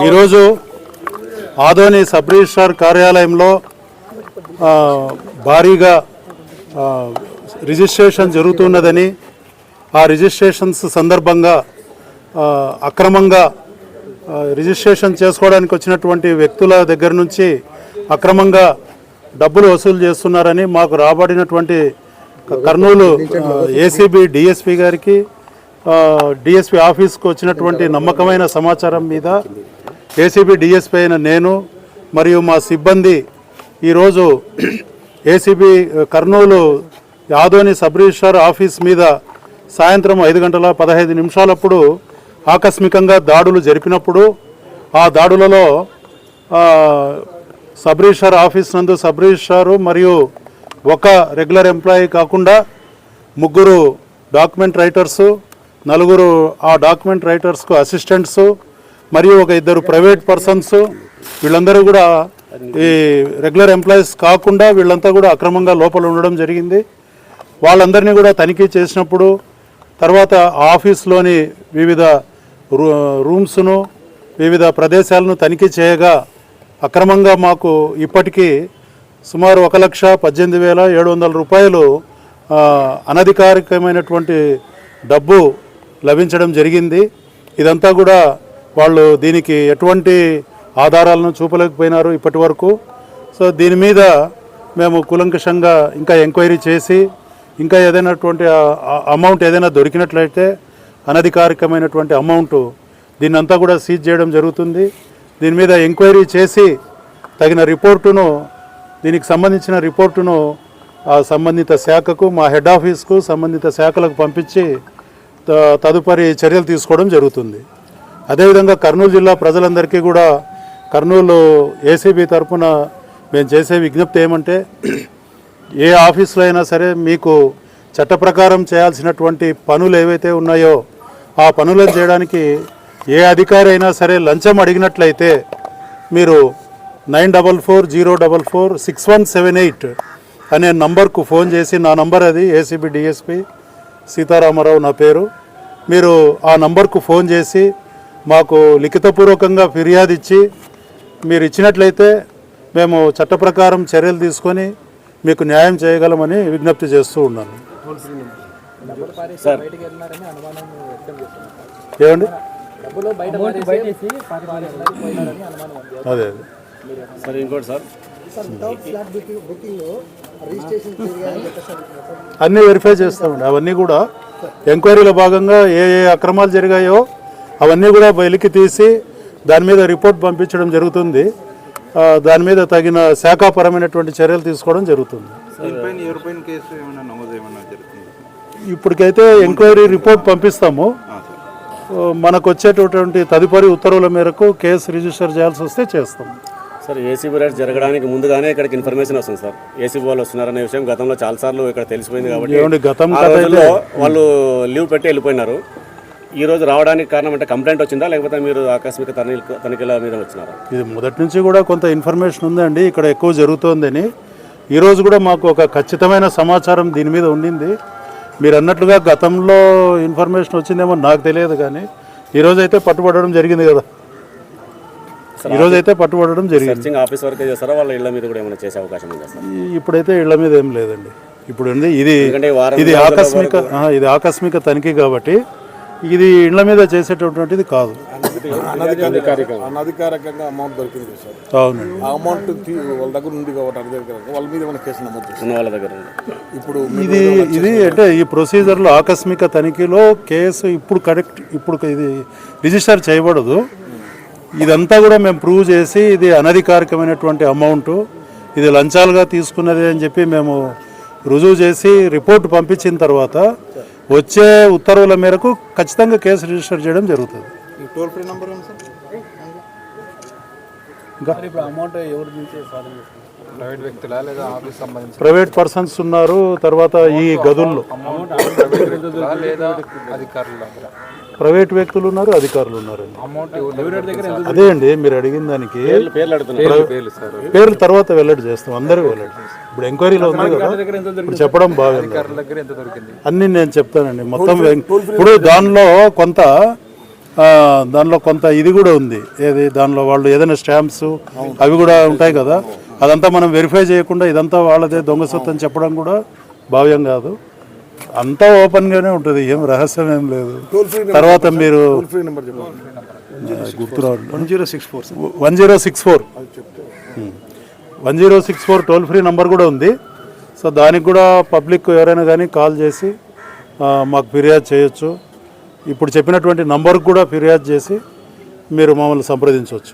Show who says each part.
Speaker 1: ఈరోజు Adoni sub registrar కార్యాలయంలో భారీగా రిజిస్ట్రేషన్ జరుగుతున్నదని, ఆ రిజిస్ట్రేషన్స్ సందర్భంగా అక్రమంగా రిజిస్ట్రేషన్ చేసుకోవడానికి వచ్చినటువంటి వ్యక్తుల దగ్గర నుంచి అక్రమంగా డబ్బులు వసూలు చేస్తున్నారని మాకు రాబడినటువంటి కర్నూలు ఏసీబీ డిఎస్పీ గారికి, డిఎస్పీ ఆఫీస్కు వచ్చినటువంటి నమ్మకమైన సమాచారం మీద ఏసీబీ డిఎస్పీ అయిన నేను మరియు మా సిబ్బంది ఈరోజు ACB Kurnool Adoni sub registrar office మీద సాయంత్రం 5:15 ఆకస్మికంగా దాడులు జరిపినప్పుడు, ఆ దాడులలో సబ్ రిజిస్ట్రార్ ఆఫీస్ నందు సబ్ రిజిస్ట్రారు మరియు ఒక రెగ్యులర్ ఎంప్లాయీ కాకుండా 3 డాక్యుమెంట్ రైటర్సు, 4 ఆ డాక్యుమెంట్ రైటర్స్కు అసిస్టెంట్సు మరియు 2 ప్రైవేట్ పర్సన్స్, వీళ్ళందరూ కూడా ఈ రెగ్యులర్ ఎంప్లాయీస్ కాకుండా వీళ్ళంతా కూడా అక్రమంగా లోపల ఉండడం జరిగింది. వాళ్ళందరినీ కూడా తనిఖీ చేసినప్పుడు తర్వాత ఆఫీస్లోని వివిధ రూమ్స్ను, వివిధ ప్రదేశాలను తనిఖీ చేయగా అక్రమంగా మాకు ఇప్పటికీ సుమారు 1,18,700 రూపాయలు అనధికారికమైనటువంటి డబ్బు లభించడం జరిగింది. ఇదంతా కూడా వాళ్ళు దీనికి ఎటువంటి ఆధారాలను చూపలేకపోయినారు ఇప్పటి వరకు. సో దీని మీద మేము కూలంకషంగా ఇంకా ఎంక్వైరీ చేసి ఇంకా ఏదైనటువంటి అమౌంట్ ఏదైనా దొరికినట్లయితే అనధికారికమైనటువంటి అమౌంట్ దీన్నంతా కూడా సీజ్ చేయడం జరుగుతుంది. దీని మీద ఎంక్వైరీ చేసి తగిన రిపోర్టును, దీనికి సంబంధించిన రిపోర్టును సంబంధిత శాఖకు, మా హెడ్ ఆఫీస్కు సంబంధిత శాఖలకు పంపించి తదుపరి చర్యలు తీసుకోవడం జరుగుతుంది. అదేవిధంగా కర్నూలు జిల్లా ప్రజలందరికీ కూడా కర్నూలు ఏసీబీ తరఫున మేము చేసే విజ్ఞప్తి ఏమంటే, ఏ ఆఫీసులో అయినా సరే మీకు చట్ట ప్రకారం చేయాల్సినటువంటి పనులు ఏవైతే ఉన్నాయో ఆ పనులను చేయడానికి ఏ అధికారి అయినా సరే లంచం అడిగినట్లయితే మీరు 9440446178 అనే నంబర్కు ఫోన్ చేసి, నా నంబర్ అది, ఏసీబీ డిఎస్పీ సీతారామరావు నా పేరు, మీరు ఆ నంబర్కు ఫోన్ చేసి మాకు లిఖితపూర్వకంగా ఫిర్యాదు ఇచ్చి మీరు ఇచ్చినట్లయితే మేము చట్ట ప్రకారం చర్యలు తీసుకొని మీకు న్యాయం చేయగలమని విజ్ఞప్తి చేస్తూ ఉన్నాను. ఏమండి? అదే
Speaker 2: సార్, ఇంకోటి సార్,
Speaker 1: అన్నీ వెరిఫై చేస్తామండి. అవన్నీ కూడా ఎంక్వైరీలో భాగంగా ఏ ఏ అక్రమాలు జరిగాయో అవన్నీ కూడా బయలుకి తీసి దాని మీద రిపోర్ట్ పంపించడం జరుగుతుంది. దాని మీద తగిన శాఖాపరమైనటువంటి చర్యలు తీసుకోవడం జరుగుతుంది. ఇప్పటికైతే ఎంక్వైరీ రిపోర్ట్ పంపిస్తాము. మనకు వచ్చేటటువంటి తదుపరి ఉత్తర్వుల మేరకు కేసు రిజిస్టర్ చేయాల్సి వస్తే చేస్తాం.
Speaker 2: సార్, ఏసీబీ రైడ్స్ జరగడానికి ముందుగానే ఇక్కడికి ఇన్ఫర్మేషన్ వస్తుంది సార్. ఏసీబీ వాళ్ళు వస్తున్నారనే విషయం గతంలో చాలాసార్లు ఇక్కడ తెలిసిపోయింది కాబట్టి వాళ్ళు లీవ్ పెట్టి వెళ్ళిపోయినారు. ఈ రోజు రావడానికి కారణం అంటే కంప్లైంట్ వచ్చిందా, లేకపోతే మీరు ఆకస్మిక తనిఖీల మీద వచ్చినారా?
Speaker 1: ఇది మొదటి నుంచి కూడా కొంత ఇన్ఫర్మేషన్ ఉందండి, ఇక్కడ ఎక్కువ జరుగుతోందని. ఈరోజు కూడా మాకు ఒక ఖచ్చితమైన సమాచారం దీని మీద ఉండింది. మీరు అన్నట్లుగా గతంలో ఇన్ఫర్మేషన్ వచ్చిందేమో నాకు తెలియదు, కానీ ఈరోజైతే పట్టుబడడం జరిగింది కదా. ఈరోజైతే పట్టుబడడం జరిగింది.
Speaker 2: ఆఫీస్ వరకే చేస్తారా, వాళ్ళ ఇళ్ల మీద కూడా ఏమైనా చేసే అవకాశం ఉందా సార్?
Speaker 1: ఇప్పుడైతే ఇళ్ల మీద ఏం లేదండి. ఇప్పుడు ఇది ఆకస్మిక తనిఖీ కాబట్టి ఇది ఇళ్ల మీద చేసేటటువంటిది కాదు.
Speaker 3: అనధికారికంగా అమౌంట్ దొరికింది సార్.
Speaker 1: అవునండి.
Speaker 3: ఆ అమౌంట్ వాళ్ళ దగ్గర ఉంది కాబట్టి అనధికారికంగా వాళ్ళ మీద ఏమైనా కేసు నమోదు చేస్తున్న వాళ్ళ దగ్గర. ఇప్పుడు
Speaker 1: ఇది అంటే ఈ ప్రొసీజర్లో ఆకస్మిక తనిఖీలో కేసు ఇప్పుడు ఇది రిజిస్టర్ చేయబడదు. ఇదంతా కూడా మేము ప్రూవ్ చేసి ఇది అనధికారికమైనటువంటి అమౌంట్, ఇది లంచాలుగా తీసుకున్నది అని చెప్పి మేము రుజువు చేసి రిపోర్టు పంపించిన తర్వాత వచ్చే ఉత్తర్వుల మేరకు ఖచ్చితంగా కేసు రిజిస్టర్ చేయడం జరుగుతుంది.
Speaker 3: Toll free number
Speaker 1: private persons ఉన్నారు. తర్వాత ఈ గదుల్లో ప్రైవేట్ వ్యక్తులు ఉన్నారు, అధికారులు ఉన్నారండి. అదే అండి మీరు అడిగిన దానికి
Speaker 2: పేర్లు అడుగుతున్నారు.
Speaker 1: పేర్లు తర్వాత వెల్లడి చేస్తాం, అందరూ వెల్లడి చేస్తాం. ఇప్పుడు ఎంక్వైరీలో ఉంది కదా, ఇప్పుడు చెప్పడం బాగుంది. అన్నీ నేను చెప్తానండి మొత్తం. ఇప్పుడు దానిలో కొంత ఇది కూడా ఉంది, ఏది దానిలో వాళ్ళు ఏదైనా స్టాంప్స్ అవి కూడా ఉంటాయి కదా, అదంతా మనం వెరిఫై చేయకుండా ఇదంతా వాళ్ళదే దొంగ సొత్తు అని చెప్పడం కూడా భావ్యం కాదు. అంతా ఓపెన్గానే ఉంటుంది, ఏం రహస్యం ఏం లేదు. తర్వాత మీరు గుర్తురావు 1064 టోల్ ఫ్రీ నెంబర్ కూడా ఉంది. సో దానికి కూడా పబ్లిక్ ఎవరైనా కానీ కాల్ చేసి మాకు ఫిర్యాదు చేయొచ్చు. ఇప్పుడు చెప్పినటువంటి నంబర్కి కూడా ఫిర్యాదు చేసి మీరు మమ్మల్ని సంప్రదించవచ్చు.